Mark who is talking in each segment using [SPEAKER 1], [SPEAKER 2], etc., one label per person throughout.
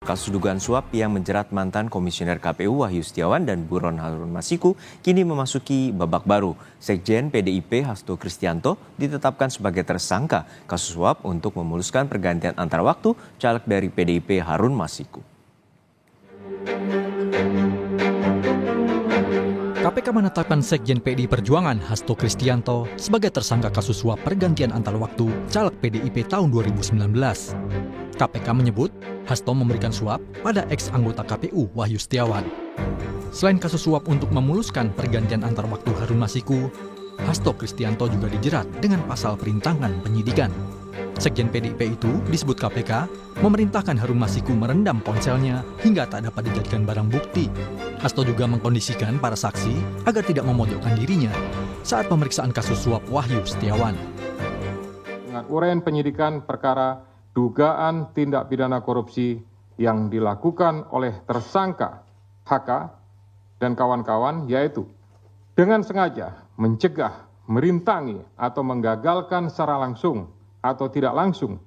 [SPEAKER 1] Kasus dugaan suap yang menjerat mantan Komisioner KPU Wahyu Setiawan dan Buron Harun Masiku kini memasuki babak baru. Sekjen PDIP Hasto Kristianto ditetapkan sebagai tersangka kasus suap untuk memuluskan pergantian antar waktu caleg dari PDIP Harun Masiku.
[SPEAKER 2] KPK menetapkan Sekjen PDI Perjuangan Hasto Kristianto sebagai tersangka kasus suap pergantian antar waktu caleg PDIP tahun 2019. KPK menyebut Hasto memberikan suap pada ex-anggota KPU Wahyu Setiawan. Selain kasus suap untuk memuluskan pergantian antar waktu Harun Masiku, Hasto Kristianto juga dijerat dengan pasal perintangan penyidikan. Sekjen PDIP itu disebut KPK memerintahkan Harun Masiku merendam ponselnya hingga tak dapat dijadikan barang bukti. Hasto juga mengkondisikan para saksi agar tidak memojokkan dirinya saat pemeriksaan kasus suap Wahyu Setiawan.
[SPEAKER 3] Uraian penyidikan perkara dugaan tindak pidana korupsi yang dilakukan oleh tersangka HK dan kawan-kawan, yaitu dengan sengaja mencegah, merintangi, atau menggagalkan secara langsung atau tidak langsung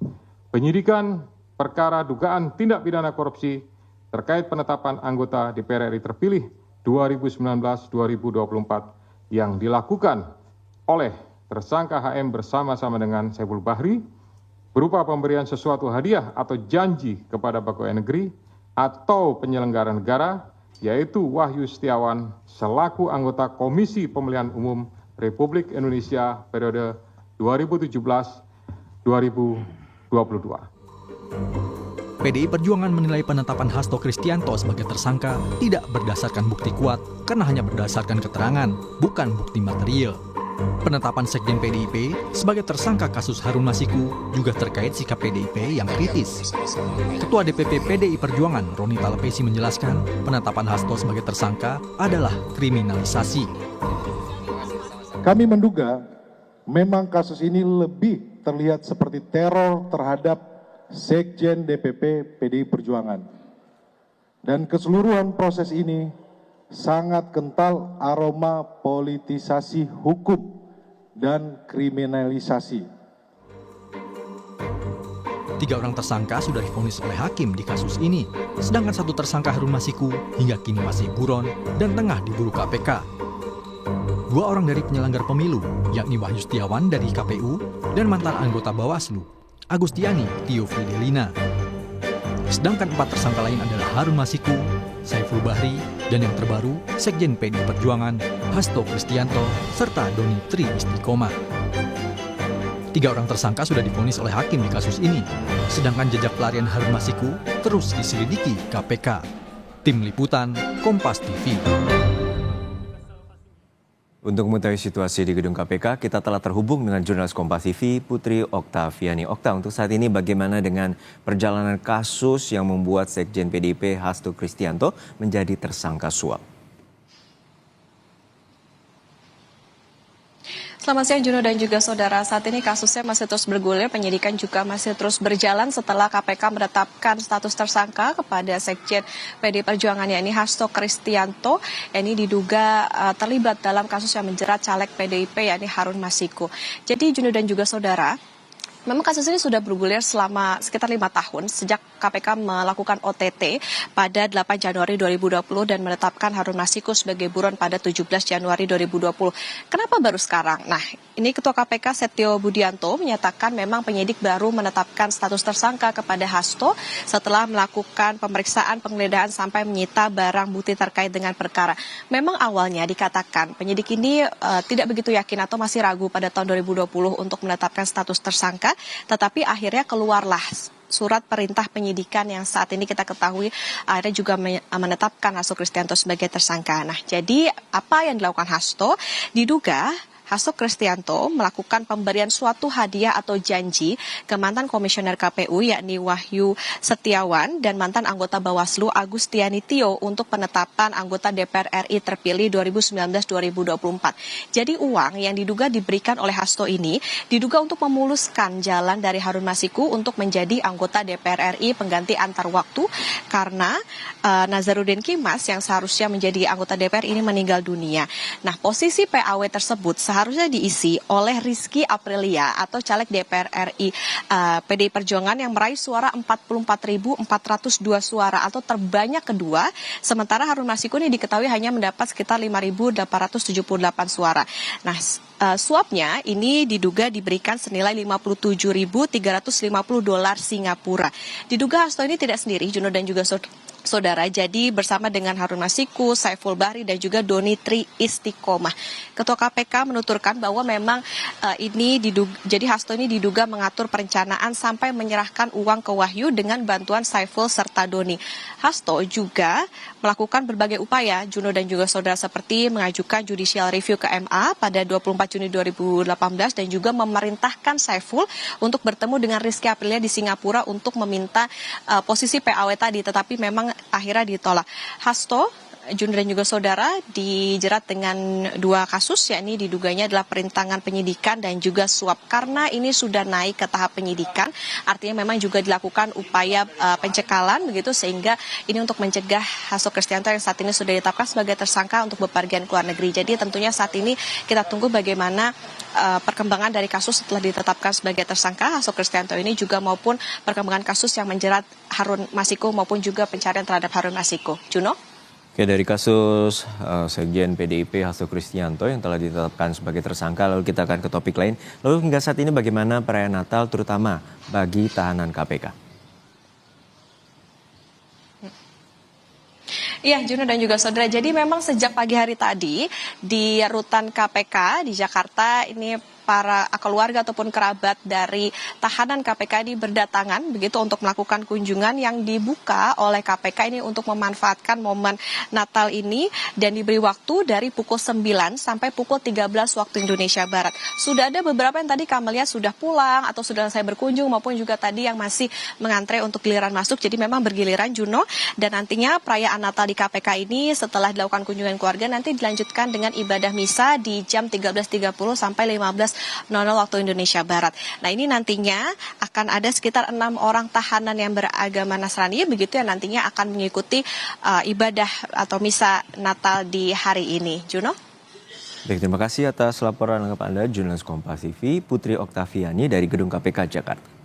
[SPEAKER 3] penyidikan perkara dugaan tindak pidana korupsi terkait penetapan anggota DPR RI terpilih 2019-2024 yang dilakukan oleh tersangka HM bersama-sama dengan Saiful Bahri berupa pemberian sesuatu hadiah atau janji kepada pegawai negeri atau penyelenggara negara, yaitu Wahyu Setiawan selaku anggota Komisi Pemilihan Umum Republik Indonesia periode 2017-2022.
[SPEAKER 2] PDI Perjuangan menilai penetapan Hasto Kristianto sebagai tersangka tidak berdasarkan bukti kuat karena hanya berdasarkan keterangan, bukan bukti material. Penetapan Sekjen PDIP sebagai tersangka kasus Harun Masiku juga terkait sikap PDIP yang kritis. Ketua DPP PDI Perjuangan Roni Talapesi menjelaskan penetapan Hasto sebagai tersangka adalah kriminalisasi.
[SPEAKER 4] Kami menduga memang kasus ini lebih terlihat seperti teror terhadap Sekjen DPP PDI Perjuangan. Dan keseluruhan proses ini sangat kental aroma politisasi hukum dan kriminalisasi.
[SPEAKER 2] 3 orang tersangka sudah divonis oleh hakim di kasus ini, sedangkan 1 tersangka Harun Masiku hingga kini masih buron dan tengah diburu KPK. 2 orang dari penyelenggar pemilu, yakni Wahyu Setiawan dari KPU dan mantan anggota Bawaslu, Agustiani Tio Fidelina. Sedangkan 4 tersangka lain adalah Harun Masiku, Saiful Bahri, dan yang terbaru Sekjen PDI Perjuangan Hasto Kristianto serta Doni Tri Istiqomah. 3 orang tersangka sudah divonis oleh hakim di kasus ini, sedangkan jejak pelarian Harun Masiku terus diselidiki KPK. Tim Liputan Kompas TV.
[SPEAKER 1] Untuk mengetahui situasi di gedung KPK, kita telah terhubung dengan jurnalis Kompas TV Putri Oktaviani. Okta, untuk saat ini bagaimana dengan perjalanan kasus yang membuat Sekjen PDIP Hasto Kristianto menjadi tersangka suap?
[SPEAKER 5] Selamat siang Juno dan juga saudara. Saat ini kasusnya masih terus bergulir, penyidikan juga masih terus berjalan setelah KPK menetapkan status tersangka kepada Sekjen PDI Perjuangan yakni Hasto Kristianto. Ini diduga terlibat dalam kasus yang menjerat caleg PDIP yakni Harun Masiku. Jadi Juno dan juga saudara, memang kasus ini sudah bergulir selama sekitar 5 tahun sejak KPK melakukan OTT pada 8 Januari 2020 dan menetapkan Harun Masiku sebagai buron pada 17 Januari 2020. Kenapa baru sekarang? Nah, ini Ketua KPK Setio Budianto menyatakan memang penyidik baru menetapkan status tersangka kepada Hasto setelah melakukan pemeriksaan penggeledahan sampai menyita barang bukti terkait dengan perkara. Memang awalnya dikatakan penyidik ini tidak begitu yakin atau masih ragu pada tahun 2020 untuk menetapkan status tersangka, tetapi akhirnya keluarlah surat perintah penyidikan yang saat ini kita ketahui akhirnya juga menetapkan Hasto Kristianto sebagai tersangka. Nah, jadi apa yang dilakukan Hasto? Diduga Hasto Kristianto melakukan pemberian suatu hadiah atau janji ke mantan komisioner KPU yakni Wahyu Setiawan dan mantan anggota Bawaslu Agustiani Tio untuk penetapan anggota DPR RI terpilih 2019-2024. Jadi uang yang diduga diberikan oleh Hasto ini diduga untuk memuluskan jalan dari Harun Masiku untuk menjadi anggota DPR RI pengganti antar waktu karena Nazarudin Kimas yang seharusnya menjadi anggota DPR ini meninggal dunia. Nah, posisi PAW tersebut seharusnya seharusnya diisi oleh Rizky Aprilia atau caleg DPR RI PDI Perjuangan yang meraih suara 44.402 suara atau terbanyak kedua, sementara Harun Masiku ini diketahui hanya mendapat sekitar 5.878 suara. Nah, suapnya ini diduga diberikan senilai 57.350 dolar Singapura. Diduga Hasto ini tidak sendiri, Juno dan juga saudara, jadi bersama dengan Harun Masiku, Saiful Bahri, dan juga Doni Tri Istiqomah. Ketua KPK menuturkan bahwa memang jadi Hasto ini diduga mengatur perencanaan sampai menyerahkan uang ke Wahyu dengan bantuan Saiful serta Doni. Hasto juga melakukan berbagai upaya, Juno dan juga saudara, seperti mengajukan judicial review ke MA pada 24 Juni 2018 dan juga memerintahkan Saiful untuk bertemu dengan Rizky Aprilia di Singapura untuk meminta posisi PAW tadi, tetapi memang akhirnya ditolak. Hasto, Juno dan juga saudara dijerat dengan 2 kasus, yakni diduganya adalah perintangan penyidikan dan juga suap. Karena ini sudah naik ke tahap penyidikan, artinya memang juga dilakukan upaya pencekalan begitu, sehingga ini untuk mencegah Hasto Kristianto yang saat ini sudah ditetapkan sebagai tersangka untuk bepergian ke luar negeri. Jadi tentunya saat ini kita tunggu bagaimana perkembangan dari kasus setelah ditetapkan sebagai tersangka Hasto Kristianto ini, juga maupun perkembangan kasus yang menjerat Harun Masiku maupun juga pencarian terhadap Harun Masiku. Juno?
[SPEAKER 1] Oke, dari kasus Sekjen PDIP Hasto Kristianto yang telah ditetapkan sebagai tersangka, lalu kita akan ke topik lain. Lalu hingga saat ini bagaimana perayaan Natal terutama bagi tahanan KPK?
[SPEAKER 5] Iya, Juno dan juga saudara. Jadi memang sejak pagi hari tadi di rutan KPK di Jakarta ini para keluarga ataupun kerabat dari tahanan KPK ini berdatangan begitu untuk melakukan kunjungan yang dibuka oleh KPK ini untuk memanfaatkan momen Natal ini, dan diberi waktu dari pukul 9 sampai pukul 13 waktu Indonesia Barat. Sudah ada beberapa yang tadi kami lihat sudah pulang atau sudah selesai berkunjung, maupun juga tadi yang masih mengantre untuk giliran masuk. Jadi memang bergiliran, Juno, dan nantinya perayaan Natal di KPK ini setelah dilakukan kunjungan keluarga nanti dilanjutkan dengan ibadah misa di jam 13.30 sampai 15.00 waktu Indonesia Barat. Nah, ini nantinya akan ada sekitar 6 orang tahanan yang beragama Nasrani begitu yang nantinya akan mengikuti ibadah atau misa Natal di hari ini. Juno?
[SPEAKER 1] Baik, terima kasih atas laporan lengkap Anda, jurnalis Kompas TV, Putri Oktaviani dari Gedung KPK Jakarta.